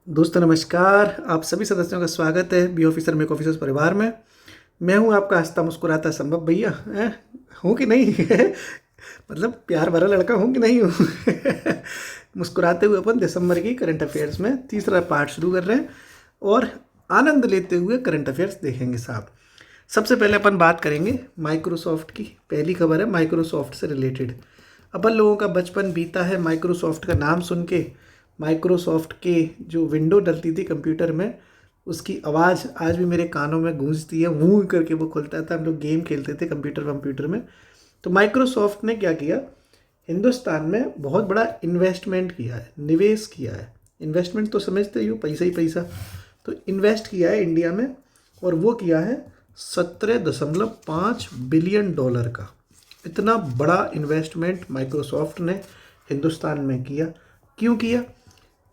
दोस्तों नमस्कार। आप सभी सदस्यों का स्वागत है बी ऑफिसर मेक ऑफिसर्स परिवार में। मैं हूं आपका हंसता मुस्कुराता संभव भैया। हूं कि नहीं? मतलब प्यार भरा लड़का हूं कि नहीं हूं? मुस्कुराते हुए अपन दिसंबर की करंट अफेयर्स में तीसरा पार्ट शुरू कर रहे हैं और आनंद लेते हुए करंट अफेयर्स देखेंगे साहब। सबसे पहले अपन बात करेंगे माइक्रोसॉफ्ट की। पहली खबर है माइक्रोसॉफ्ट से रिलेटेड। अपन लोगों का बचपन बीता है माइक्रोसॉफ्ट का नाम सुन के। माइक्रोसॉफ्ट के जो विंडो डलती थी कंप्यूटर में, उसकी आवाज़ आज भी मेरे कानों में गूंजती है। वूँ करके वो खुलता था। हम लोग गेम खेलते थे कंप्यूटर में। तो माइक्रोसॉफ्ट ने क्या किया, हिंदुस्तान में बहुत बड़ा इन्वेस्टमेंट किया है, निवेश किया है। इन्वेस्टमेंट तो समझते ही हो, पैसा ही पैसा। तो इन्वेस्ट किया है इंडिया में, और वो किया है 17.5 बिलियन डॉलर का। इतना बड़ा इन्वेस्टमेंट माइक्रोसॉफ्ट ने हिंदुस्तान में किया। क्यों किया?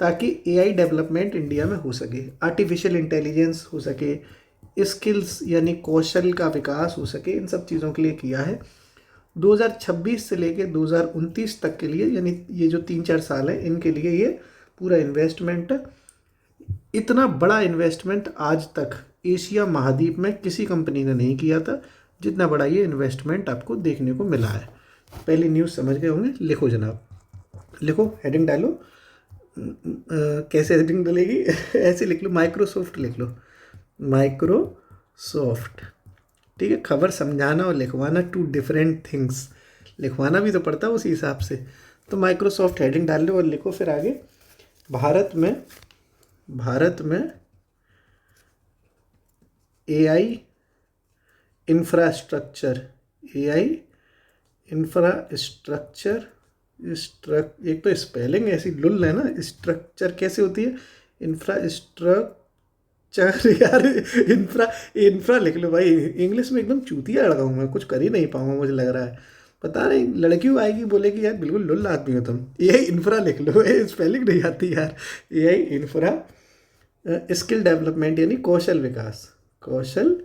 ताकि एआई डेवलपमेंट इंडिया में हो सके, आर्टिफिशियल इंटेलिजेंस हो सके, स्किल्स यानी कौशल का विकास हो सके। इन सब चीज़ों के लिए किया है। 2026 से लेके 2029 तक के लिए, यानी ये जो 3-4 साल है, इनके लिए ये पूरा इन्वेस्टमेंट। इतना बड़ा इन्वेस्टमेंट आज तक एशिया महाद्वीप में किसी कंपनी ने नहीं किया था, जितना बड़ा ये इन्वेस्टमेंट आपको देखने को मिला है। पहली न्यूज़ समझ गए होंगे। लिखो जनाब, लिखो, हेडिंग डालो। कैसे हेडिंग डलेगी? ऐसे लिख लो, माइक्रोसॉफ्ट लिख लो, माइक्रोसॉफ्ट। ठीक है, खबर समझाना और लिखवाना टू डिफरेंट थिंग्स। लिखवाना भी तो पड़ता है उसी हिसाब से। तो माइक्रोसॉफ्ट हेडिंग डाल लो और लिखो फिर आगे। भारत में एआई इंफ्रास्ट्रक्चर, एआई इंफ्रास्ट्रक्चर, एक तो स्पेलिंग ऐसी लुल है ना, स्ट्रक्चर कैसे होती है? इंफ्रास्ट्रक्चर। यार, इंफ्रा इंफ्रा लिख लो भाई। इंग्लिश में एकदम चूतिया लड़का हूँ मैं, कुछ कर ही नहीं पाऊंगा मुझे लग रहा है। पता नहीं, लड़की आएगी बोलेगी यार बिल्कुल लुल आदमी हो तुम। ये इंफ्रा लिख लो, ये स्पेलिंग नहीं आती यार। ये इंफ्रा स्किल डेवलपमेंट यानी कौशल विकास। कौशल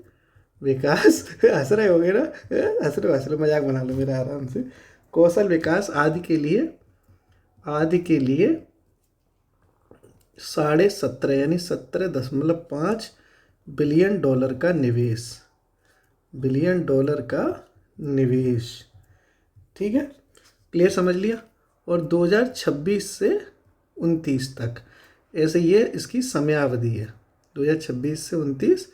विकास। हंस रहे होगे ना? हंस रहे, मजाक बना लो मेरा आराम से। कौशल विकास आदि के लिए 17.5 यानी 17.5 बिलियन डॉलर का निवेश। बिलियन डॉलर का निवेश। ठीक है, क्लियर, समझ लिया। और 2026 से 29 तक, ऐसे ये इसकी समयावधि है। 2026 से 29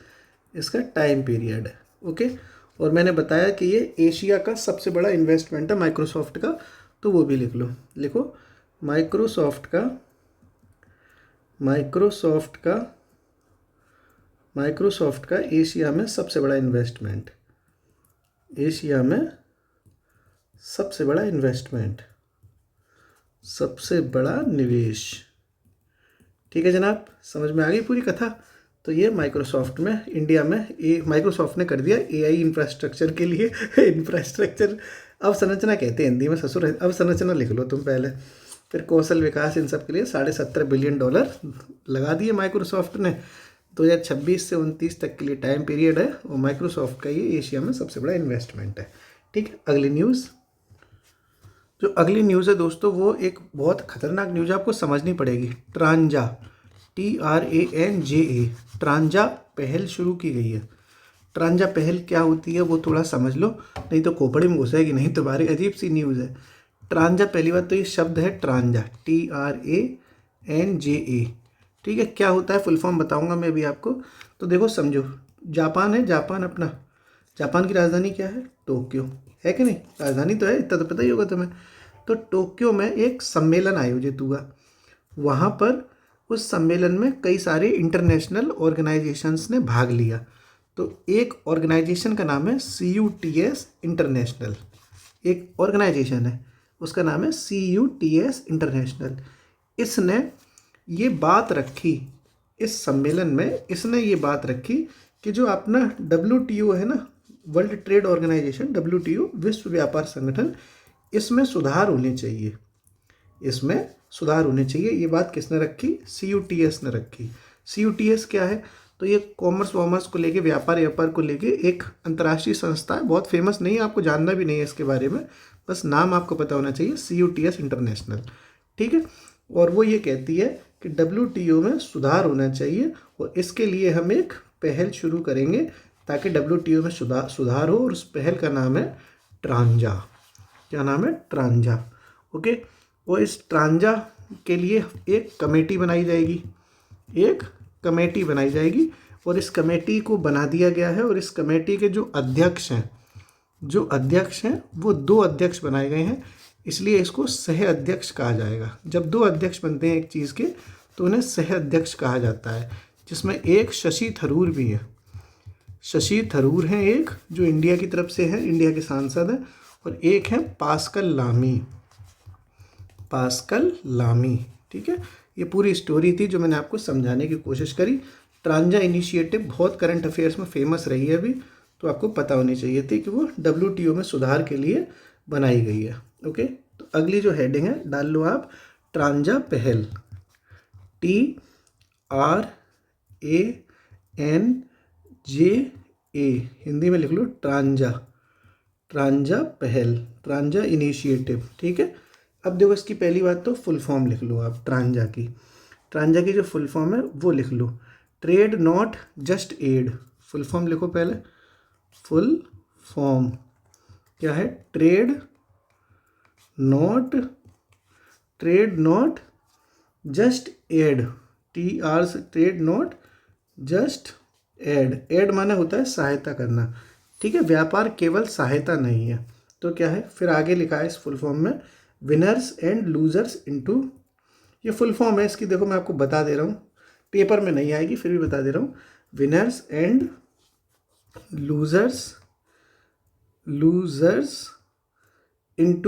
इसका टाइम पीरियड है। ओके। और मैंने बताया कि ये एशिया का सबसे बड़ा इन्वेस्टमेंट है माइक्रोसॉफ्ट का, तो वो भी लिख लो। लिखो, माइक्रोसॉफ्ट का माइक्रोसॉफ्ट का माइक्रोसॉफ्ट का एशिया में सबसे बड़ा इन्वेस्टमेंट। एशिया में सबसे बड़ा इन्वेस्टमेंट, सबसे बड़ा निवेश। ठीक है जनाब, समझ में आ गई पूरी कथा। तो ये माइक्रोसॉफ्ट में इंडिया में माइक्रोसॉफ्ट ने कर दिया एआई इंफ्रास्ट्रक्चर के लिए। इंफ्रास्ट्रक्चर अवसंरचना कहते हैं हिंदी में, ससुर अवसंरचना लिख लो तुम पहले। फिर कौशल विकास, इन सब के लिए 17.5 बिलियन डॉलर लगा दिए माइक्रोसॉफ्ट ने। 2026 से 29 तक के लिए टाइम पीरियड है, और माइक्रोसॉफ्ट का ये एशिया में सबसे बड़ा इन्वेस्टमेंट है। ठीक है, अगली न्यूज़। जो अगली न्यूज़ है दोस्तों, वो एक बहुत खतरनाक न्यूज़ आपको समझनी पड़ेगी। ट्रांजा, TRANJA, ट्रांजा पहल शुरू की गई है। ट्रांजा पहल क्या होती है वो थोड़ा समझ लो, नहीं तो खोपड़ी में घुसेगी नहीं तुम्हारी। अजीब सी न्यूज़ है। ट्रांजा, पहली बात तो ये शब्द है ट्रांजा, TRANJA। ठीक है, क्या होता है फुल फॉर्म बताऊंगा मैं अभी आपको। तो देखो समझो, जापान है, जापान अपना, जापान की राजधानी क्या है? टोक्यो, है कि नहीं? राजधानी तो है, इतना तो पता ही होगा तुम्हें। तो टोक्यो में एक सम्मेलन आयोजित हुआ। वहाँ पर उस सम्मेलन में कई सारे इंटरनेशनल ऑर्गेनाइजेशंस ने भाग लिया। तो एक ऑर्गेनाइजेशन का नाम है CUTS इंटरनेशनल। एक ऑर्गेनाइजेशन है, उसका नाम है CUTS इंटरनेशनल। इसने ये बात रखी इस सम्मेलन में, इसने ये बात रखी कि जो अपना WTO है ना, वर्ल्ड ट्रेड ऑर्गेनाइजेशन, WTO विश्व व्यापार संगठन, इसमें सुधार होने चाहिए। इसमें सुधार होने चाहिए। ये बात किसने रखी? CUTS ने रखी। CUTS क्या है? तो ये कॉमर्स वॉमर्स को लेके, व्यापार को लेके एक अंतर्राष्ट्रीय संस्था है। बहुत फेमस नहीं है, आपको जानना भी नहीं है इसके बारे में, बस नाम आपको पता होना चाहिए, CUTS इंटरनेशनल। ठीक है। और वो ये कहती है कि WTO में सुधार होना चाहिए और इसके लिए हम एक पहल शुरू करेंगे ताकि WTO में सुधार हो, और उस पहल का नाम है ट्रांजा। क्या नाम है? ट्रांजा। ओके, और इस ट्रांजा के लिए एक कमेटी बनाई जाएगी, एक कमेटी बनाई जाएगी, और इस कमेटी को बना दिया गया है। और इस कमेटी के जो अध्यक्ष हैं वो 2 अध्यक्ष बनाए गए हैं, इसलिए इसको सह अध्यक्ष कहा जाएगा। जब 2 अध्यक्ष बनते हैं एक चीज़ के तो उन्हें सह अध्यक्ष कहा जाता है, जिसमें एक शशि थरूर भी है। शशि थरूर हैं एक, जो इंडिया की तरफ से है, इंडिया के सांसद हैं, और एक है पास्कल लामी। ठीक है, ये पूरी स्टोरी थी जो मैंने आपको समझाने की कोशिश करी। ट्रांजा इनिशिएटिव बहुत करंट अफेयर्स में फेमस रही है अभी, तो आपको पता होनी चाहिए थी कि वो WTO में सुधार के लिए बनाई गई है। ओके, तो अगली जो हेडिंग है डाल लो आप, ट्रांजा पहल, TRANJA, हिंदी में लिख लो ट्रांजा पहल, ट्रांजा इनिशिएटिव। ठीक है, अब देखो इसकी पहली बात तो फुल फॉर्म लिख लो आप ट्रांजा की जो फुल फॉर्म है वो लिख लो, trade not just aid. Full form लिखो पहले, फुल फॉर्म क्या है? Trade not just aid, trade not just aid माना होता है सहायता करना। ठीक है, व्यापार केवल सहायता नहीं है। तो क्या है फिर आगे लिखा है इस फुल फॉर्म में, विनर्स एंड लूजर्स इनटू, ये फुल फॉर्म है इसकी, देखो मैं आपको बता दे रहा हूँ, पेपर में नहीं आएगी फिर भी बता दे रहा हूँ, winners and losers in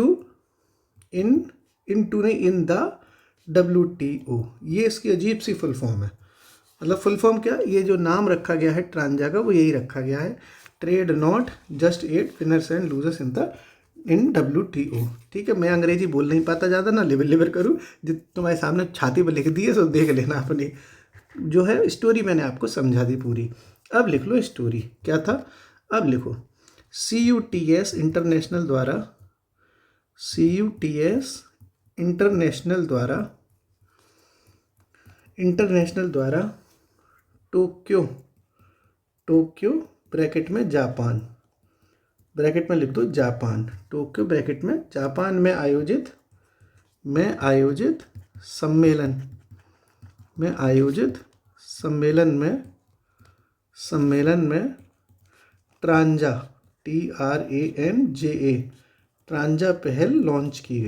the WTO। ये इसकी अजीब सी फुल फॉर्म है। मतलब फुल फॉर्म क्या, ये जो नाम रखा गया है ट्रांजा का वो यही रखा गया है, trade not just add winners and losers in WTO। ठीक है, मैं अंग्रेजी बोल नहीं पाता ज़्यादा ना, लिबर करूँ, जो तुम्हारे सामने छाती पर लिख दी है, तो देख लेना अपनी जो है स्टोरी मैंने आपको समझा दी पूरी। अब लिख लो स्टोरी क्या था। अब लिखो CUTS इंटरनेशनल द्वारा टोक्यो ब्रैकेट में जापान, ब्रैकेट में लिख दो जापान, टोक्यो ब्रैकेट में जापान में आयोजित सम्मेलन में ट्रांजा TRANJA ट्रांजा पहल लॉन्च की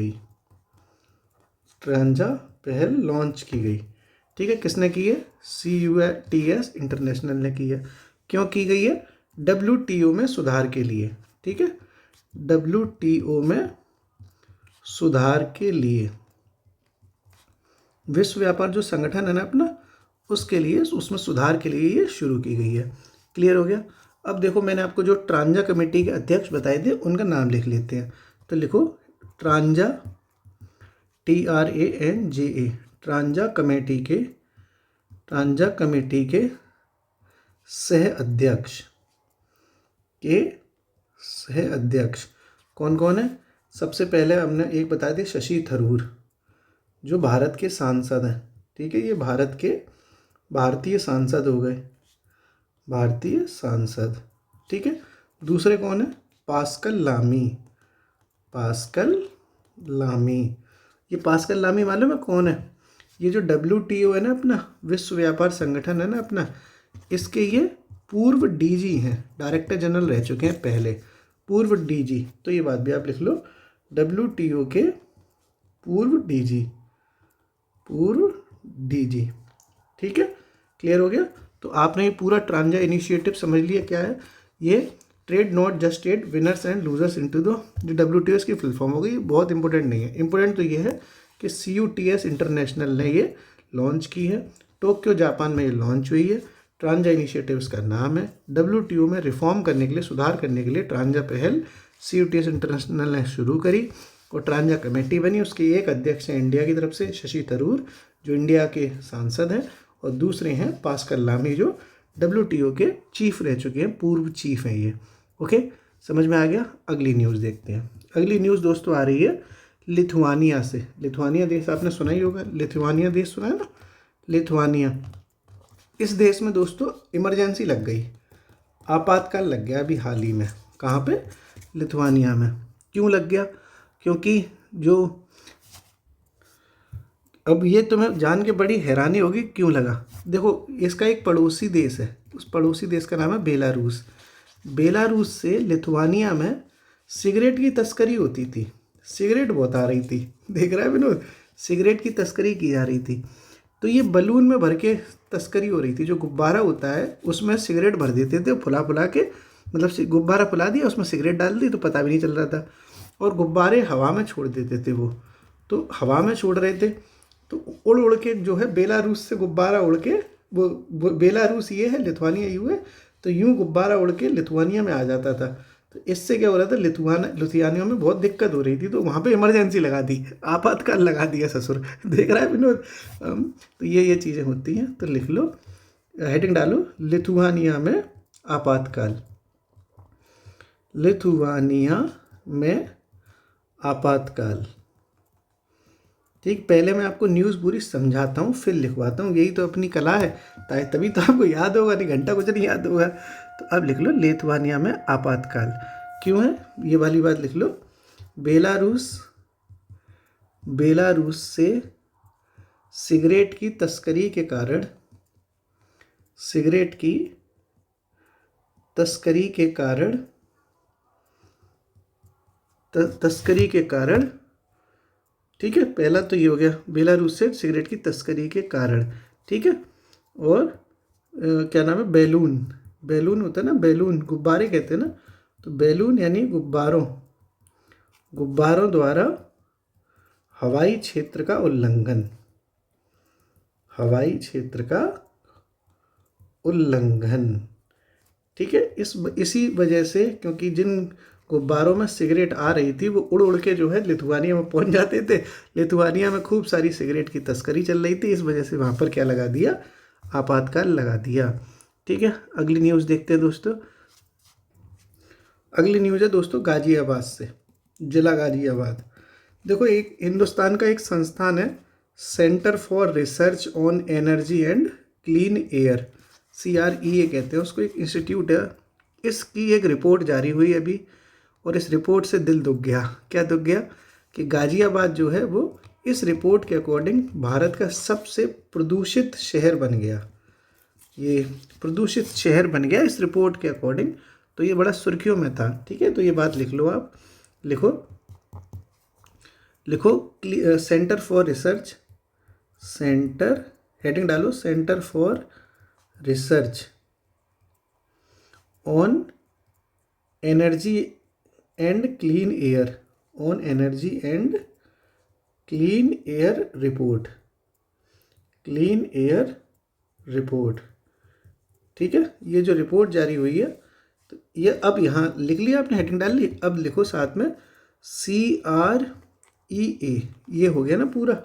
गई। ठीक है, किसने की है? CUTS इंटरनेशनल ने की है। क्यों की गई है? WTO में सुधार के लिए। ठीक है, WTO में सुधार के लिए, विश्व व्यापार जो संगठन है ना अपना, उसके लिए, उसमें सुधार के लिए ये शुरू की गई है। क्लियर हो गया? अब देखो मैंने आपको जो ट्रांजा कमेटी के अध्यक्ष बताए थे उनका नाम लिख लेते हैं। तो लिखो ट्रांजा TRANJA, ट्रांजा कमेटी के सह अध्यक्ष कौन कौन है? सबसे पहले हमने एक बताया थे शशि थरूर, जो भारत के सांसद हैं। ठीक है, ये भारतीय सांसद हो गए, भारतीय सांसद। ठीक है, दूसरे कौन है? पास्कल लामी। ये पास्कल लामी मालूम है कौन है? ये जो WTO है ना अपना, विश्व व्यापार संगठन है ना अपना, इसके ये पूर्व DG हैं, डायरेक्टर जनरल रह चुके हैं पहले, पूर्व DG। तो ये बात भी आप लिख लो, WTO के पूर्व DG। ठीक है, क्लियर हो गया? तो आपने ये पूरा ट्रांजा इनिशिएटिव समझ लिया क्या है। ये trade not just add winners and losers into the, जो WTO की फुल फॉर्म हो गई, बहुत इंपॉर्टेंट नहीं है। इंपॉर्टेंट तो ये है कि CUTS इंटरनेशनल ने ये लॉन्च की है, टोक्यो जापान में ये लॉन्च हुई है। ट्रांजा इनिशिएटिव इसका नाम है। WTO में रिफॉर्म करने के लिए, सुधार करने के लिए ट्रांजा पहल CUTS इंटरनेशनल ने शुरू करी और ट्रांजा कमेटी बनी। उसके एक अध्यक्ष हैं इंडिया की तरफ से शशि थरूर, जो इंडिया के सांसद हैं, और दूसरे हैं पास्कल लामी, जो WTO के चीफ रह चुके हैं, पूर्व चीफ हैं ये। ओके, समझ में आ गया? अगली न्यूज़ देखते हैं। अगली न्यूज़ दोस्तों आ रही है लिथुआनिया से। लिथुआनिया देश आपने सुना ही होगा, लिथुआनिया देश सुना है ना, लिथुआनिया, इस देश में दोस्तों इमरजेंसी लग गई, आपातकाल लग गया अभी हाल ही में। कहाँ पे? लिथुआनिया में। क्यों लग गया? क्योंकि जो, अब ये तुम्हें जान के बड़ी हैरानी होगी क्यों लगा। देखो, इसका एक पड़ोसी देश है, उस पड़ोसी देश का नाम है बेलारूस। बेलारूस से लिथुआनिया में सिगरेट की तस्करी होती थी, सिगरेट बहुत आ रही थी, देख रहा है विनोद, सिगरेट की तस्करी की जा रही थी। तो ये बलून में भर के तस्करी हो रही थी, जो गुब्बारा होता है उसमें सिगरेट भर देते थे फुला फुला के, मतलब गुब्बारा फुला दिया, उसमें सिगरेट डाल दी तो पता भी नहीं चल रहा था, और गुब्बारे हवा में छोड़ देते थे वो। तो हवा में छोड़ रहे थे तो उड़ उड़ के जो है बेलारूस से गुब्बारा उड़ के, वो बेलारूस ये है, लिथुआनिया यू है, तो यूँ गुब्बारा उड़ के लिथुआनिया में आ जाता था। तो इससे क्या हो रहा था, लिथुआनिया में बहुत दिक्कत हो रही थी, तो वहाँ पे इमरजेंसी लगा दी, आपातकाल लगा दिया ससुर। देख रहा है विनोद। तो ये चीज़ें होती हैं। तो लिख लो, हेडिंग डालो, लिथुआनिया में आपातकाल, लिथुआनिया में आपातकाल। ठीक, पहले मैं आपको न्यूज़ पूरी समझाता हूँ फिर लिखवाता हूँ, यही तो अपनी कला है, तभी तो आपको याद होगा, नहीं घंटा कुछ नहीं याद होगा। तो अब लिख लो, लिथुआनिया में आपातकाल क्यों है, ये वाली बात लिख लो। बेलारूस से सिगरेट की तस्करी के कारण, सिगरेट की तस्करी के कारण, तस्करी के कारण, ठीक है, पहला तो ये हो गया, बेलारूस से सिगरेट की तस्करी के कारण, ठीक है। और क्या नाम है, बैलून, बैलून होता है ना, बैलून गुब्बारे कहते हैं ना, तो बैलून यानी गुब्बारों, गुब्बारों द्वारा हवाई क्षेत्र का उल्लंघन, हवाई क्षेत्र का उल्लंघन, ठीक है। इसी वजह से, क्योंकि जिन गुब्बारों में सिगरेट आ रही थी वो उड़ उड़ के जो है लिथुआनिया में पहुंच जाते थे, लिथुआनिया में खूब सारी सिगरेट की तस्करी चल रही थी, इस वजह से वहाँ पर क्या लगा दिया, आपातकाल लगा दिया, ठीक है। अगली न्यूज़ देखते हैं दोस्तों। अगली न्यूज़ है दोस्तों गाज़ियाबाद से, जिला गाज़ियाबाद। देखो, एक हिंदुस्तान का एक संस्थान है, centre for research on energy and clean air, CREA कहते हैं उसको, एक इंस्टीट्यूट है। इसकी एक रिपोर्ट जारी हुई अभी, और इस रिपोर्ट से दिल दुख गया। क्या दुख गया? कि गाज़ियाबाद जो है वो इस रिपोर्ट के अकॉर्डिंग भारत का सबसे प्रदूषित शहर बन गया, ये प्रदूषित शहर बन गया इस रिपोर्ट के अकॉर्डिंग। तो ये बड़ा सुर्खियों में था, ठीक है। तो ये बात लिख लो, आप लिखो, centre for research, centre, heading डालो, centre for research on energy and clean air, on energy and clean air report, clean air report, ठीक है। ये जो रिपोर्ट जारी हुई है, तो ये अब यहाँ लिख लिया आपने, हेडिंग डाल ली। अब लिखो साथ में CREA, ये हो गया ना पूरा,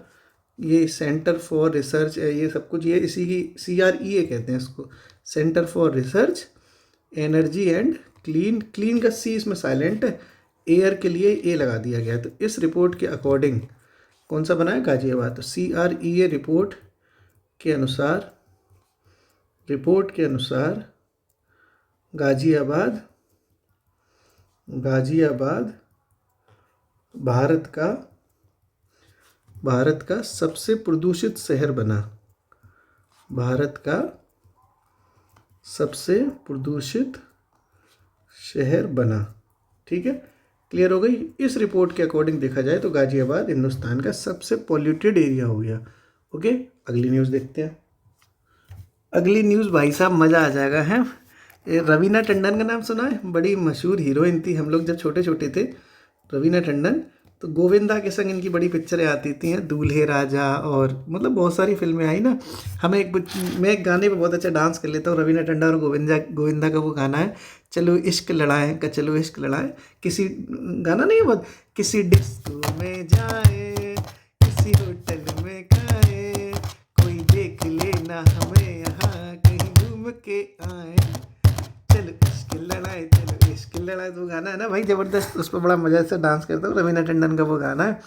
ये सेंटर फॉर रिसर्च है, ये सब कुछ ये इसी की CREA कहते हैं इसको, centre for research energy and clean, clean का C इसमें साइलेंट है, एयर के लिए A लगा दिया गया है। तो इस रिपोर्ट के अकॉर्डिंग कौन सा बना है, गाज़ियाबाद। तो CREA रिपोर्ट के अनुसार, रिपोर्ट के अनुसार गाज़ियाबाद, गाज़ियाबाद भारत का सबसे प्रदूषित शहर बना, भारत का सबसे प्रदूषित शहर बना, ठीक है। क्लियर हो गई। इस रिपोर्ट के अकॉर्डिंग देखा जाए तो गाज़ियाबाद हिंदुस्तान का सबसे पॉल्यूटेड एरिया हो गया। ओके, अगली न्यूज़ देखते हैं। अगली न्यूज़ भाई साहब मज़ा आ जाएगा, है। रवीना टंडन का नाम सुना है, बड़ी मशहूर हीरोइन थी, हम लोग जब छोटे छोटे थे, रवीना टंडन। तो गोविंदा के संग इनकी बड़ी पिक्चरें आती थी, हैं दूल्हे राजा, और मतलब बहुत सारी फिल्में आई ना। मैं एक गाने पे बहुत अच्छा डांस कर लेता हूँ, रवीना टंडन और गोविंदा का वो गाना है, चलो इश्क लड़ाएं का, चलो इश्क लड़ाएं, किसी गाना नहीं है बहुत, किसी डिस्को में जाए, किसी होटल में खाए, कोई देख लेना हमें यहाँ, कहीं घूम के आए, चलो इश्क लड़ाए, चलो इश्क लड़ाए, तो गाना है ना भाई ज़बरदस्त, उस पर बड़ा मज़ा से डांस करता हूँ, रवीना टंडन का वो गाना है।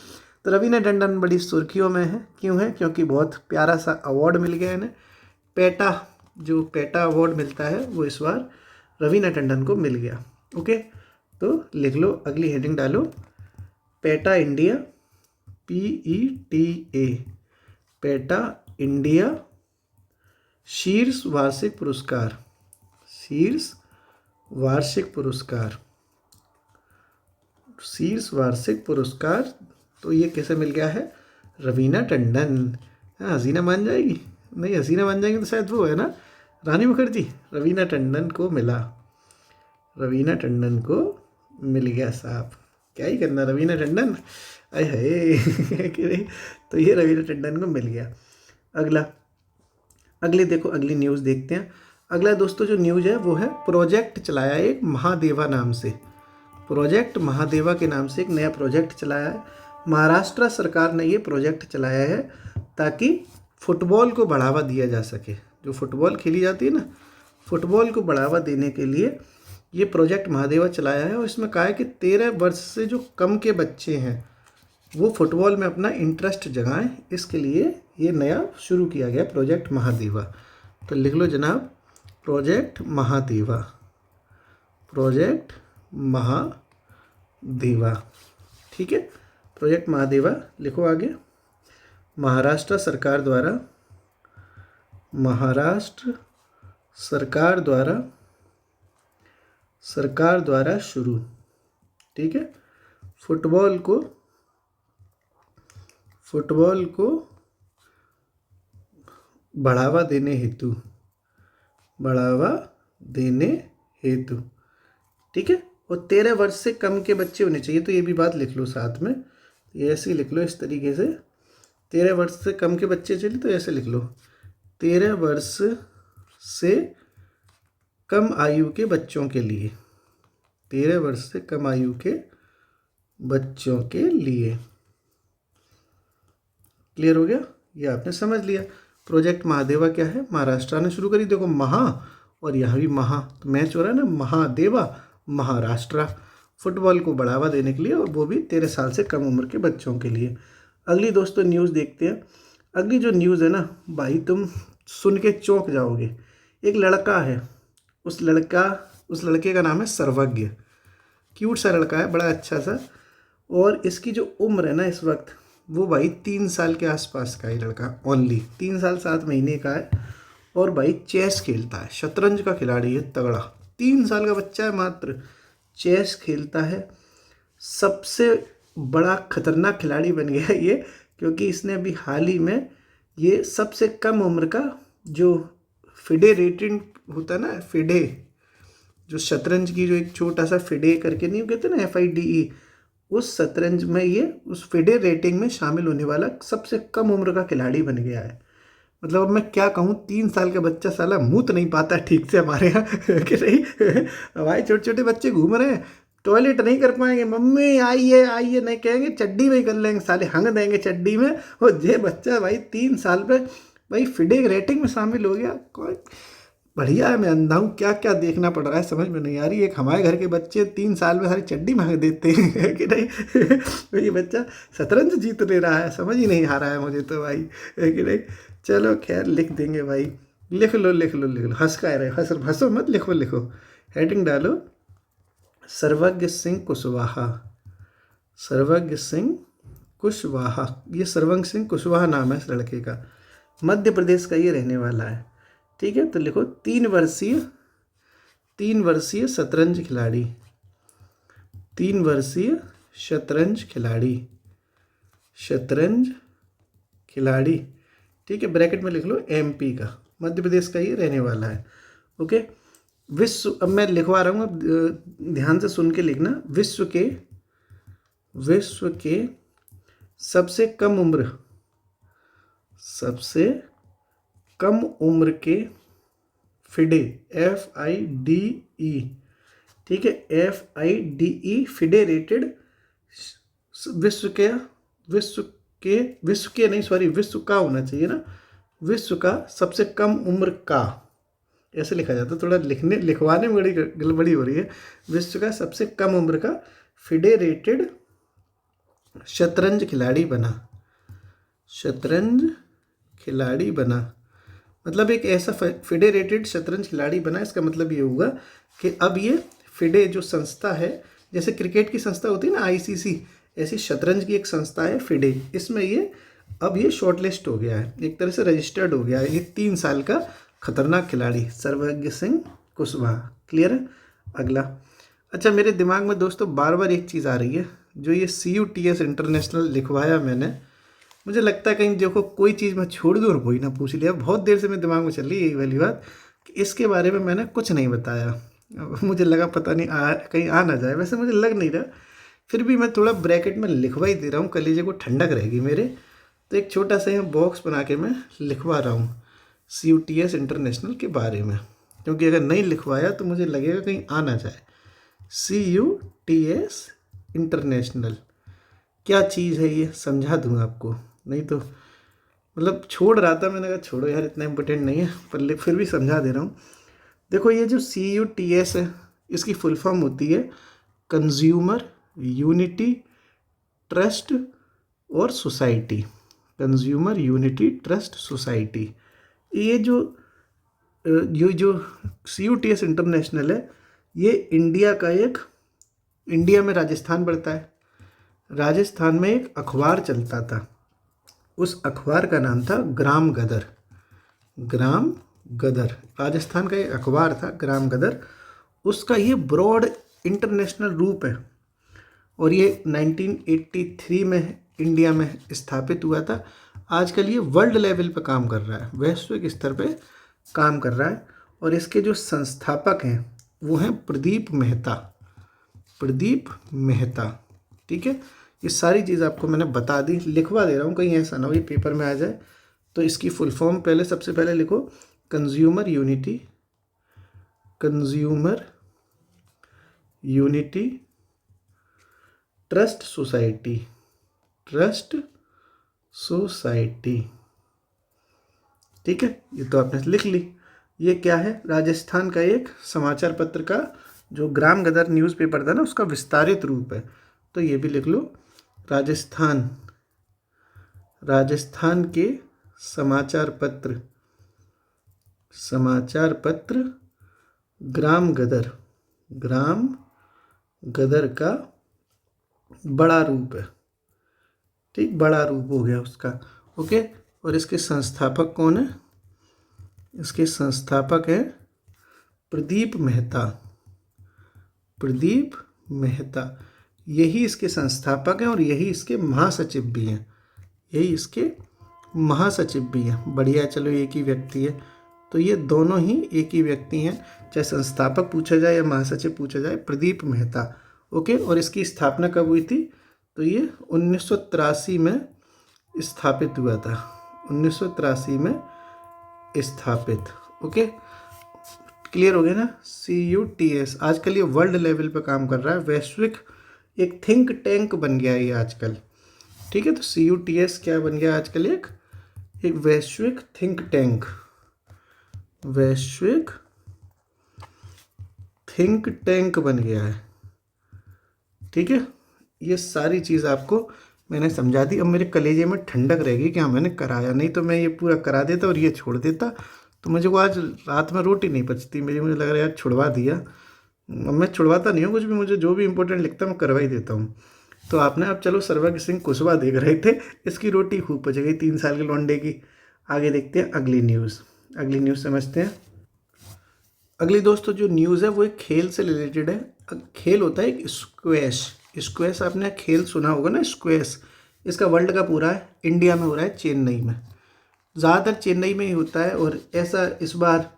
तो रवीना टंडन बड़ी सुर्खियों में है। क्यों है? क्योंकि बहुत प्यारा सा अवार्ड मिल गया इन्हें। पेटा, जो पेटा अवार्ड मिलता है वो इस बार रवीना टंडन को मिल गया। ओके, तो लिख लो, अगली हेडिंग डालो, PETA India, PETA, PETA India शीर्ष वार्षिक पुरस्कार, शीर्ष वार्षिक पुरस्कार, शीर्ष वार्षिक पुरस्कार। तो ये कैसे मिल गया है? रवीना टंडन। हाँ, हसीना मान जाएगी? नहीं, हसीना मान जाएंगे तो शायद वो है ना, रानी मुखर्जी। रवीना टंडन को मिला, रवीना टंडन को मिल गया साहब। क्या ही करना रवीना टंडन, अरे है कि नहीं। तो ये रवीना टंडन को मिल गया। अगले देखो, अगली न्यूज़ देखते हैं। अगला दोस्तों जो न्यूज़ है वो है, प्रोजेक्ट चलाया एक महादेवा नाम से, प्रोजेक्ट महादेवा के नाम से एक नया प्रोजेक्ट चलाया है। महाराष्ट्र सरकार ने ये प्रोजेक्ट चलाया है ताकि फुटबॉल को बढ़ावा दिया जा सके। जो फुटबॉल खेली जाती है ना, फुटबॉल को बढ़ावा देने के लिए ये प्रोजेक्ट महादेवा चलाया है। और इसमें कहा है कि 13 वर्ष से जो कम के बच्चे हैं वो फुटबॉल में अपना इंटरेस्ट जगाएं। इसके लिए ये नया शुरू किया गया प्रोजेक्ट महादेवा। तो लिख लो जनाब, प्रोजेक्ट महादेवा, प्रोजेक्ट महादेवा। ठीक है, प्रोजेक्ट महादेवा लिखो आगे। महाराष्ट्र सरकार द्वारा, महाराष्ट्र सरकार द्वारा शुरू। ठीक है, फुटबॉल को बढ़ावा देने हेतु, ठीक है। और 13 वर्ष से कम के बच्चे होने चाहिए। तो ये भी बात लिख लो साथ में, ये ऐसे ही लिख लो इस तरीके से। 13 वर्ष से कम के बच्चे चलिए तो ऐसे लिख लो, 13 वर्ष से कम आयु के बच्चों के लिए, 13 वर्ष से कम आयु के बच्चों के लिए। क्लियर हो गया? ये आपने समझ लिया। प्रोजेक्ट महादेवा क्या है? महाराष्ट्र ने शुरू करी। देखो महा और यहाँ भी महा, तो मैच हो रहा है ना, महादेवा महाराष्ट्र, फुटबॉल को बढ़ावा देने के लिए, और वो भी 13 साल से कम उम्र के बच्चों के लिए। अगली दोस्तों न्यूज़ देखते हैं। अगली जो न्यूज़ है ना भाई, तुम सुन के चौंक जाओगे। एक लड़का है, उस लड़के का नाम है सर्वज्ञ। क्यूट सा लड़का है, बड़ा अच्छा सा। और इसकी जो उम्र है ना इस वक्त, वो भाई 3 साल के आसपास का है लड़का, ओनली 3 साल 7 महीने का है। और भाई चेस खेलता है, शतरंज का खिलाड़ी है तगड़ा। 3 साल का बच्चा है मात्र, चेस खेलता है। सबसे बड़ा खतरनाक खिलाड़ी बन गया है ये, क्योंकि इसने अभी हाल ही में ये सबसे कम उम्र का जो फिडे रेटिंग होता है ना, फिडे, जो शतरंज की जो एक छोटा सा फिडे करके नहीं कहते ना, FIDE, उस शतरंज में ये उस फिडे रेटिंग में शामिल होने वाला सबसे कम उम्र का खिलाड़ी बन गया है। मतलब अब मैं क्या कहूँ, 3 साल का बच्चा साला मुँह तो नहीं पाता ठीक से हमारे यहाँ कि नहीं। हमारे छोटे छोटे बच्चे घूम रहे हैं, टॉयलेट नहीं कर पाएंगे, मम्मी आइए आइए नहीं कहेंगे, चड्डी में ही कर लेंगे साले, हंग देंगे चड्डी में। और ये बच्चा भाई 3 साल पे भाई फिडे रेटिंग में शामिल हो गया। कोई बढ़िया है, मैं अंधा हूँ, क्या क्या देखना पड़ रहा है समझ में नहीं आ रही। एक हमारे घर के बच्चे 3 साल में सारी चड्डी मांग देते हैं कि नहीं। तो ये बच्चा शतरंज जीत ले रहा है, समझ ही नहीं आ रहा है मुझे तो भाई, है कि नहीं। चलो खैर लिख देंगे भाई, लिख लो लिख लो लिख लो, हंस का रहे, हंसो मत, लिखो लिखो, हेडिंग डालो, सर्वज्ञ सिंह कुशवाहा, सर्वज्ञ सिंह कुशवाहा। ये सर्वज्ञ सिंह कुशवाहा नाम है इस लड़के का, मध्य प्रदेश का ये रहने वाला है। ठीक है, तो लिखो 3 वर्षीय शतरंज खिलाड़ी, 3 वर्षीय शतरंज खिलाड़ी। ठीक है, ब्रैकेट में लिख लो MP का, मध्य प्रदेश का ये रहने वाला है। ओके, विश्व, अब मैं लिखवा रहा हूँ, अब ध्यान से सुन के लिखना। विश्व के सबसे कम उम्र के फिडे, FIDE, ठीक है, FIDE फिडे रेटेड, विश्व का होना चाहिए ना, विश्व का सबसे कम उम्र का, ऐसे लिखा जाता है। थोड़ा लिखवाने में बड़ी गड़बड़ी हो रही है। विश्व का सबसे कम उम्र का फिडे रेटेड शतरंज खिलाड़ी बना, शतरंज खिलाड़ी बना, मतलब एक ऐसा फेडरेटेड शतरंज खिलाड़ी बना। इसका मतलब ये होगा कि अब ये फिडे जो संस्था है, जैसे क्रिकेट की संस्था होती है ना आईसीसी, ऐसी शतरंज की एक संस्था है फिडे, इसमें ये अब ये शॉर्टलिस्ट हो गया है, एक तरह से रजिस्टर्ड हो गया है। ये 3 साल का खतरनाक खिलाड़ी सर्वज्ञ सिंह कुशवाहा। क्लियर है। अगला, अच्छा मेरे दिमाग में दोस्तों बार बार एक चीज़ आ रही है, जो ये CUTS इंटरनेशनल लिखवाया मैंने, मुझे लगता है कहीं देखो कोई चीज़ मैं छोड़ दूँ और कोई ना पूछ लिया। बहुत देर से मेरे दिमाग में चल रही है यही वाली बात कि इसके बारे में मैंने कुछ नहीं बताया। मुझे लगा पता नहीं कहीं आ ना जाए, वैसे मुझे लग नहीं रहा, फिर भी मैं थोड़ा ब्रैकेट में लिखवा ही दे रहा हूँ, कलेजे को ठंडक रहेगी मेरे। तो एक छोटा सा यहाँ बॉक्स बना के मैं लिखवा रहा हूँ CUTS इंटरनेशनल के बारे में, क्योंकि अगर नहीं लिखवाया तो मुझे लगेगा कहीं आ ना जाए। CUTS इंटरनेशनल क्या चीज़ है ये समझा दूँ आपको, नहीं तो मतलब छोड़ रहा था, मैंने कहा छोड़ो यार इतना इम्पोर्टेंट नहीं है, पर फिर भी समझा दे रहा हूँ। देखो ये जो CUTS है, इसकी फुल फॉर्म होती है कंज्यूमर यूनिटी ट्रस्ट और society. Consumer unity trust society. ये जो CUTS इंटरनेशनल है, ये इंडिया में राजस्थान पड़ता है। राजस्थान में एक अखबार चलता था, उस अखबार का नाम था ग्राम गदर। ग्राम गदर राजस्थान का एक अखबार था, ग्राम गदर। उसका ये ब्रॉड इंटरनेशनल रूप है, और ये 1983 में इंडिया में स्थापित हुआ था। आजकल ये वर्ल्ड लेवल पे काम कर रहा है, वैश्विक स्तर पे काम कर रहा है। और इसके जो संस्थापक हैं वो हैं प्रदीप मेहता। प्रदीप मेहता, ठीक है। ये सारी चीज़ आपको मैंने बता दी, लिखवा दे रहा हूँ, कहीं ऐसा ना हो ये पेपर में आ जाए। तो इसकी फुल फॉर्म पहले सबसे पहले लिखो, कंज्यूमर यूनिटी ट्रस्ट सोसाइटी। ठीक है, ये तो आपने लिख ली। ये क्या है, राजस्थान का एक समाचार पत्र का जो ग्राम गदर न्यूज़पेपर था ना, उसका विस्तारित रूप है। तो ये भी लिख लो, राजस्थान के समाचार पत्र ग्राम गदर का बड़ा रूप है। ठीक, बड़ा रूप हो गया उसका। ओके, और इसके संस्थापक कौन है? इसके संस्थापक है प्रदीप मेहता। यही इसके संस्थापक हैं और यही इसके महासचिव भी हैं। बढ़िया, चलो एक ही व्यक्ति है, तो ये दोनों ही एक ही व्यक्ति हैं, चाहे संस्थापक पूछा जाए या महासचिव पूछा जाए, प्रदीप मेहता। ओके, और इसकी स्थापना कब हुई थी? तो ये 1983 में स्थापित हुआ था, 1983 में स्थापित। ओके, क्लियर हो गया ना। CUTS आजकल ये वर्ल्ड लेवल पे काम कर रहा है, वैश्विक एक थिंक टैंक बन गया है ये आजकल। ठीक है, तो CUTS क्या बन गया आजकल? एक वैश्विक थिंक टैंक बन गया है। ठीक है, ये सारी चीज़ आपको मैंने समझा दी। अब मेरे कलेजे में ठंडक रहेगी कि हाँ मैंने कराया, नहीं तो मैं ये पूरा करा देता और ये छोड़ देता, तो मुझे को आज रात में रोटी नहीं पचती मेरी। मुझे लग रहा है यार छुड़वा दिया। अब मैं छुड़वाता नहीं हूँ कुछ भी, मुझे जो भी इंपॉर्टेंट लिखता मैं करवा ही देता हूँ। तो आपने, अब चलो सर्वज्ञ सिंह कुशवाहा देख रहे थे, इसकी रोटी खूब पच गई 3 साल के लौंडे की। आगे देखते हैं अगली न्यूज़ समझते हैं। अगली दोस्तों जो न्यूज़ है वो एक खेल से रिलेटेड है। खेल होता है एक स्क्वैश, आपने खेल सुना होगा ना, स्क्वैश। इसका वर्ल्ड कप हो रहा है, इंडिया में हो रहा है, चेन्नई में। ज़्यादातर चेन्नई में ही होता है, और ऐसा इस बार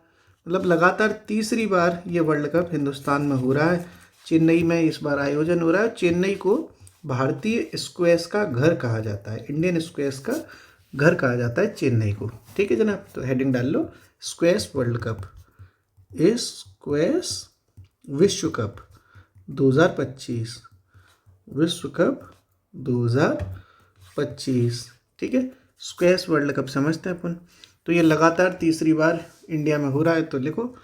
मतलब लगातार तीसरी बार ये वर्ल्ड कप हिंदुस्तान में हो रहा है। चेन्नई में इस बार आयोजन हो रहा है। चेन्नई को भारतीय स्क्वैश का घर कहा जाता है, इंडियन स्क्वैश का घर कहा जाता है चेन्नई को। ठीक है जनाब, तो हेडिंग डाल लो, स्क्वैश वर्ल्ड कप, स्क्वैश विश्व कप 2025, विश्व कप 2025। ठीक है, स्क्वैश वर्ल्ड कप समझते हैं अपन। तो ये लगातार तीसरी बार इंडिया में हो रहा है, तो लिखो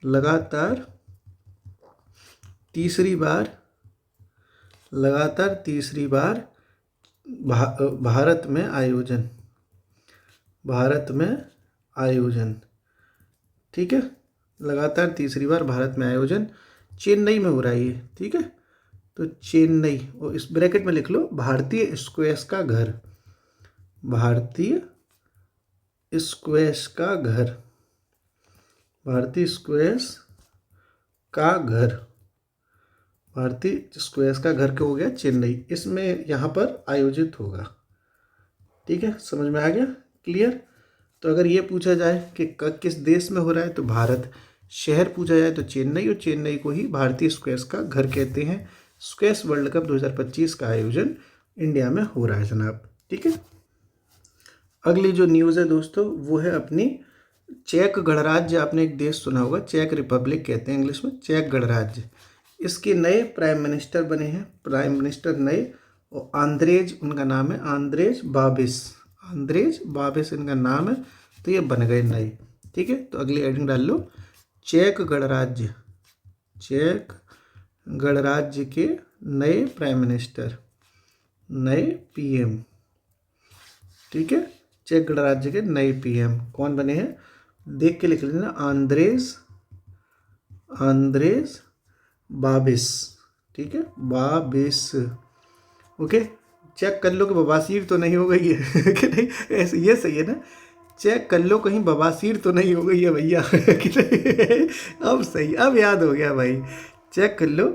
लगातार तीसरी बार लगातार तीसरी बार भारत में आयोजन, भारत में आयोजन, ठीक है, लगातार तीसरी बार भारत में आयोजन चेन्नई में हो रहा है ये, ठीक है। तो चेन्नई, और इस ब्रैकेट में लिख लो भारतीय स्क्वैश का घर, भारतीय स्क्वैश का घर, भारतीय स्क्वैश का घर, भारतीय स्क्वैश का घर क्यों हो गया चेन्नई, इसमें यहाँ पर आयोजित होगा, ठीक है। समझ में आ गया, क्लियर। तो अगर ये पूछा जाए कि किस देश में हो रहा है तो भारत, शहर पूछा जाए तो चेन्नई, और चेन्नई को ही भारतीय स्क्वैश का घर कहते हैं। स्क्वैश वर्ल्ड कप 2025 का आयोजन इंडिया में हो रहा है जनाब, ठीक है। अगली जो न्यूज़ है दोस्तों वो है अपनी चेक गणराज्य, आपने एक देश सुना होगा, चेक रिपब्लिक कहते हैं इंग्लिश में, चेक गणराज्य। इसके नए प्राइम मिनिस्टर बने हैं, प्राइम मिनिस्टर नए, और आंद्रेज उनका नाम है, आंद्रेज बाबिस, आंद्रेज बाबिस इनका नाम है। तो ये बन गए नए, ठीक है। तो अगली हेडिंग डाल लो, चेक गणराज्य, चेक गणराज्य के नए प्राइम मिनिस्टर, नए पीएम, ठीक है। चेक गणराज्य के नए पीएम कौन बने हैं, देख के लिख लेना, आंद्रेज, आंद्रेज बाबिस, ठीक है, बाबिस, ओके। चेक कर लो कि बवासीर तो नहीं हो गई है कि नहीं, ऐसे ये सही है ना, चेक कर लो कहीं बवासीर तो नहीं हो गई है भैया कि नहीं, अब सही, अब याद हो गया भाई, चेक कर लो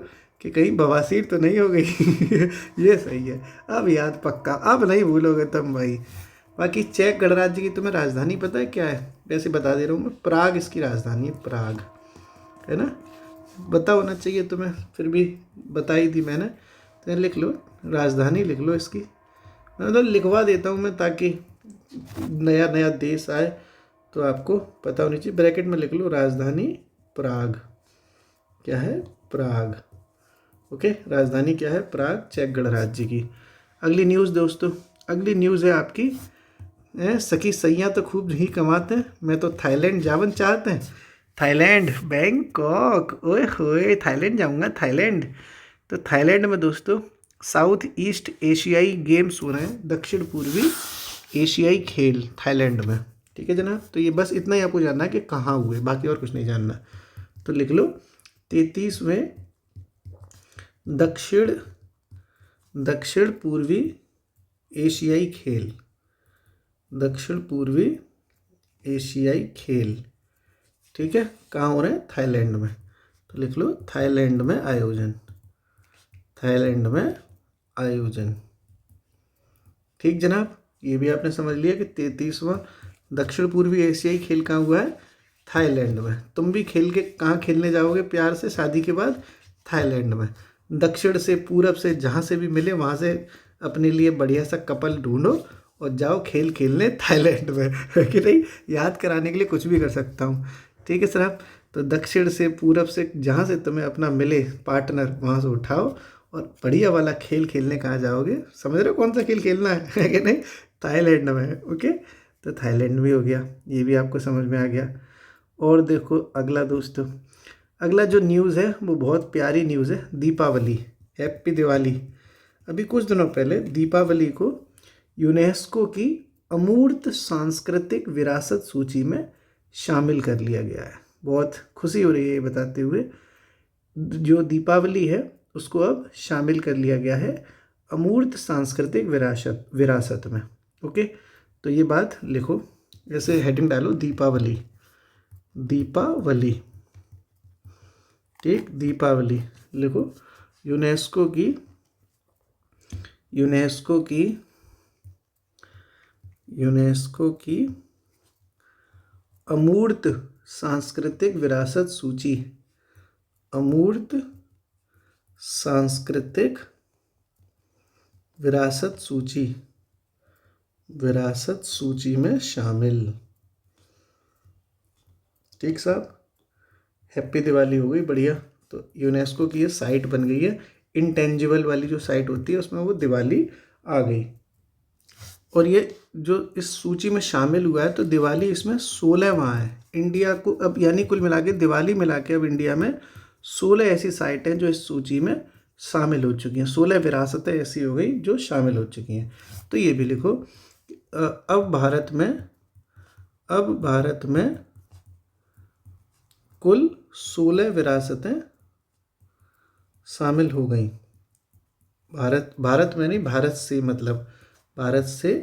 कि कहीं बवासीर तो नहीं हो गई ये सही है, अब याद पक्का, अब नहीं भूलोगे तुम भाई। बाकी चेक गणराज्य की तुम्हें राजधानी पता है क्या है, वैसे बता दे रहा हूँ मैं, प्राग इसकी राजधानी है, प्राग, है ना, पता होना चाहिए तुम्हें, फिर भी बता ही दी मैंने। तो लिख लो, राजधानी लिख लो इसकी, मतलब लिखवा देता हूँ मैं ताकि नया नया देश आए तो आपको पता होनी चाहिए। ब्रैकेट में लिख लो राजधानी प्राग, क्या है, प्राग, ओके, राजधानी क्या है, प्राग, चेक गणराज्य की। अगली न्यूज़ दोस्तों, अगली न्यूज़ है आपकी, सखी सैया तो खूब ही कमाते हैं, मैं तो थाईलैंड जावन चाहते हैं, थाईलैंड, बैंकॉक, ओए होए, थाईलैंड जाऊंगा, थाईलैंड। तो थाईलैंड में दोस्तों साउथ ईस्ट एशियाई गेम्स हो रहे हैं, दक्षिण पूर्वी एशियाई खेल थाईलैंड में, ठीक है जनाब। तो ये बस इतना ही आपको जानना है कि कहाँ हुए, बाकी और कुछ नहीं जानना। तो लिख लो 33वें दक्षिण पूर्वी एशियाई खेल, दक्षिण पूर्वी एशियाई खेल, ठीक है, कहाँ हो रहे हैं, थाईलैंड में। तो लिख लो थाईलैंड में आयोजन, थाईलैंड में आयोजन, ठीक जनाब। ये भी आपने समझ लिया कि 33वां दक्षिण पूर्वी एशियाई खेल कहाँ हुआ है, थाईलैंड में। तुम भी खेल के कहाँ खेलने जाओगे प्यार से शादी के बाद, थाईलैंड में। दक्षिण से पूरब से जहाँ से भी मिले वहाँ से अपने लिए बढ़िया सा कपल ढूंढो और जाओ खेल खेलने थाईलैंड में कि नहीं, याद कराने के लिए कुछ भी कर सकता हूँ, ठीक है सर। तो दक्षिण से पूरब से जहाँ से तुम्हें अपना मिले पार्टनर वहाँ से उठाओ और बढ़िया वाला खेल खेलने कहाँ जाओगे, समझ रहे हो कौन सा खेल खेलना है कि नहीं, थाईलैंड में, ओके। तो थाईलैंड भी हो गया, ये भी आपको समझ में आ गया। और देखो अगला दोस्तों, अगला जो न्यूज़ है वो बहुत प्यारी न्यूज़ है, दीपावली, हैप्पी दिवाली। अभी कुछ दिनों पहले दीपावली को यूनेस्को की अमूर्त सांस्कृतिक विरासत सूची में शामिल कर लिया गया है। बहुत खुशी हो रही है ये बताते हुए, जो दीपावली है उसको अब शामिल कर लिया गया है अमूर्त सांस्कृतिक विरासत में, ओके। तो ये बात लिखो, ऐसे हेडिंग डालो, दीपावली, दीपावली, ठीक, दीपावली लिखो, यूनेस्को की अमूर्त सांस्कृतिक विरासत सूची, अमूर्त सांस्कृतिक विरासत सूची में शामिल, ठीक साहब। हैप्पी दिवाली हो गई, बढ़िया। तो यूनेस्को की ये साइट बन गई है, इंटेंजिबल वाली जो साइट होती है उसमें वो दिवाली आ गई। और ये जो इस सूची में शामिल हुआ है तो दिवाली इसमें 16वां है इंडिया को अब, यानी कुल मिला के दिवाली मिला के अब इंडिया में 16 ऐसी साइट हैं जो इस सूची में शामिल हो चुकी हैं, 16 विरासतें ऐसी हो गई जो शामिल हो चुकी हैं। तो ये भी लिखो, अब भारत में कुल 16 विरासतें शामिल हो गई। भारत में नहीं, भारत से, मतलब भारत से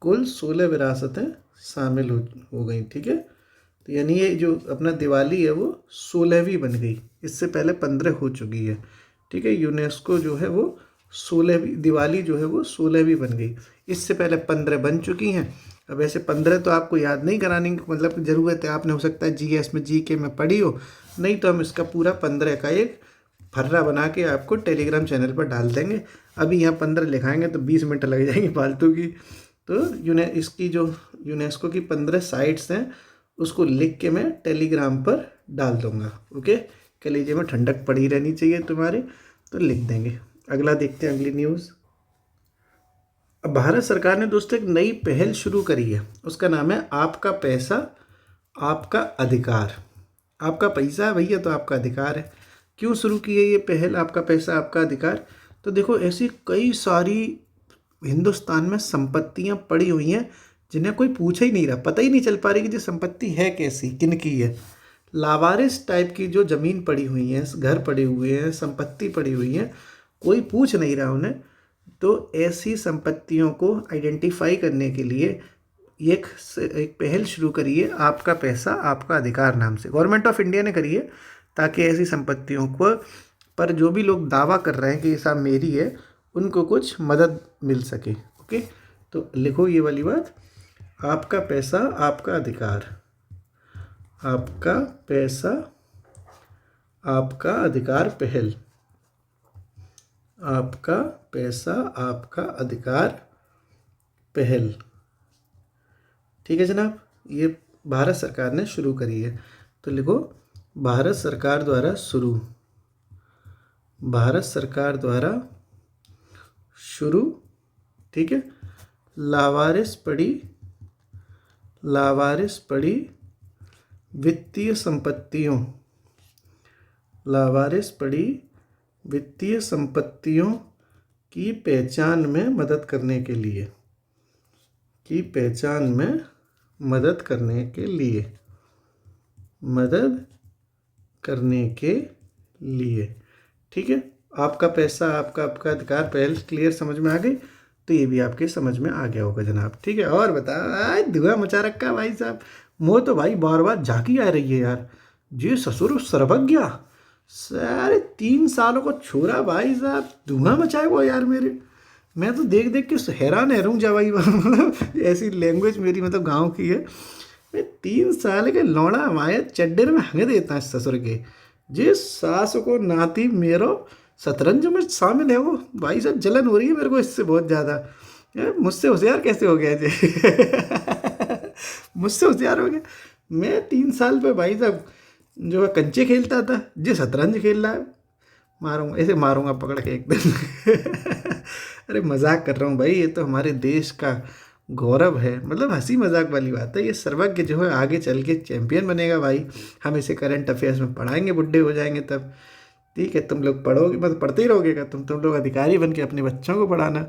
कुल 16 विरासतें शामिल हो गई। ठीक है, तो यानी ये जो अपना दिवाली है वो 16वीं बन गई, इससे पहले 15 हो चुकी है। ठीक है, यूनेस्को जो है वो 16वीं, दिवाली जो है वो 16वीं बन गई, इससे पहले 15 बन चुकी हैं। अब ऐसे 15 तो आपको याद नहीं कराने की मतलब ज़रूरत है, आपने हो सकता है जीएस में जीके में पढ़ी हो, नहीं तो हम इसका पूरा 15 का एक फर्रा बना के आपको टेलीग्राम चैनल पर डाल देंगे। अभी यहाँ 15 लिखाएंगे तो 20 मिनट लग जाएंगे फालतू की। तो इसकी जो यूनेस्को की 15 साइट्स हैं उसको लिख के मैं टेलीग्राम पर डाल दूंगा। ओके, कलीजे में ठंडक पड़ी रहनी चाहिए तुम्हारे, तो लिख देंगे। अगला देखते हैं, अगली न्यूज़। अब भारत सरकार ने दोस्तों एक नई पहल शुरू करी है, उसका नाम है आपका पैसा आपका अधिकार। आपका पैसा है भैया तो आपका अधिकार है। क्यों शुरू की है ये पहल आपका पैसा आपका अधिकार? तो देखो, ऐसी कई सारी हिंदुस्तान में संपत्तियां पड़ी हुई हैं जिन्हें कोई पूछ ही नहीं रहा, पता ही नहीं चल पा रही कि ये संपत्ति है कैसी, किन की है। लावारिस टाइप की जो ज़मीन पड़ी हुई है, घर पड़े हुए हैं, संपत्ति पड़ी हुई है, कोई पूछ नहीं रहा उन्हें। तो ऐसी संपत्तियों को आइडेंटिफाई करने के लिए एक पहल शुरू करी है, आपका पैसा आपका अधिकार नाम से, गवर्नमेंट ऑफ इंडिया ने करी है, ताकि ऐसी संपत्तियों को पर जो भी लोग दावा कर रहे हैं कि ये सब मेरी है, उनको कुछ मदद मिल सके। ओके, तो लिखो ये वाली बात, आपका पैसा आपका अधिकार। आपका पैसा आपका अधिकार पहल। आपका पैसा आपका अधिकार पहल। ठीक है जनाब, ये भारत सरकार ने शुरू करी है, तो लिखो भारत सरकार द्वारा शुरू। भारत सरकार द्वारा शुरू। ठीक है, लावारिस पड़ी वित्तीय संपत्तियों, लावारिस पड़ी वित्तीय संपत्तियों की पहचान में मदद करने के लिए, की पहचान में मदद करने के लिए, मदद करने के लिए। ठीक है, आपका पैसा आपका आपका अधिकार पहल क्लियर समझ में आ गई, तो ये भी आपके समझ में आ गया होगा जनाब। ठीक है, और बता, आज धुआं मचा रखा भाई साहब, मोह तो भाई बार बार झांकी आ रही है यार। जी ससुर सर्वज्ञ, सारे 3 सालों को छोरा भाई साहब धुआं मचाए वो यार मेरे। मैं तो देख देख के हैरान रहूँ जा भाई, मतलब ऐसी लैंग्वेज मेरी मतलब गाँव की है। मैं 3 साल के लौड़ा हमारे चड्डर में हंग देता है ससुर के, जिस सास को नाती मेरो शतरंज में शामिल है वो। भाई साहब जलन हो रही है मेरे को इससे बहुत ज़्यादा। मुझसे होशियार कैसे हो गया जी? मुझसे होशियार हो गया। मैं 3 साल पे भाई साहब जो है कंचे खेलता था, जो शतरंज खेल रहा है, मारूंगा ऐसे, मारूंगा पकड़ के एकदम। अरे मजाक कर रहा हूँ भाई, ये तो हमारे देश का गौरव है, मतलब हंसी मजाक वाली बात है। ये सर्वज्ञ जो है आगे चल के चैंपियन बनेगा भाई, हम इसे करंट अफेयर्स में पढ़ाएंगे, बुढ़े हो जाएंगे तब। ठीक है, तुम लोग पढ़ोगे, मतलब पढ़ते ही रहोगे, तुम लोग अधिकारी बन के अपने बच्चों को पढ़ाना।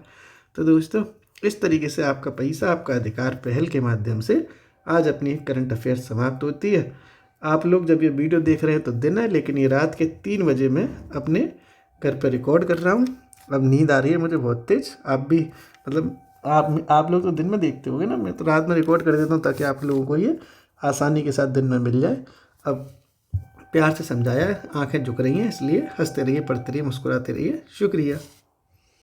तो दोस्तों, इस तरीके से आपका पैसा आपका अधिकार पहल के माध्यम से आज अपनी करंट अफेयर्स समाप्त होती है। आप लोग जब ये वीडियो देख रहे हैं तो दिन है, लेकिन ये रात के 3 बजे मैं अपने घर पर रिकॉर्ड कर रहा हूँ। अब नींद आ रही है मुझे बहुत तेज, आप भी, मतलब आप लोग तो दिन में देखते होगे ना, मैं तो रात में रिकॉर्ड कर देता हूँ ताकि आप लोगों को ये आसानी के साथ दिन में मिल जाए। अब प्यार से समझाया है, आंखें झुक रही हैं, इसलिए हंसते रहिए, पढ़ते रहिए, मुस्कुराते रहिए। शुक्रिया।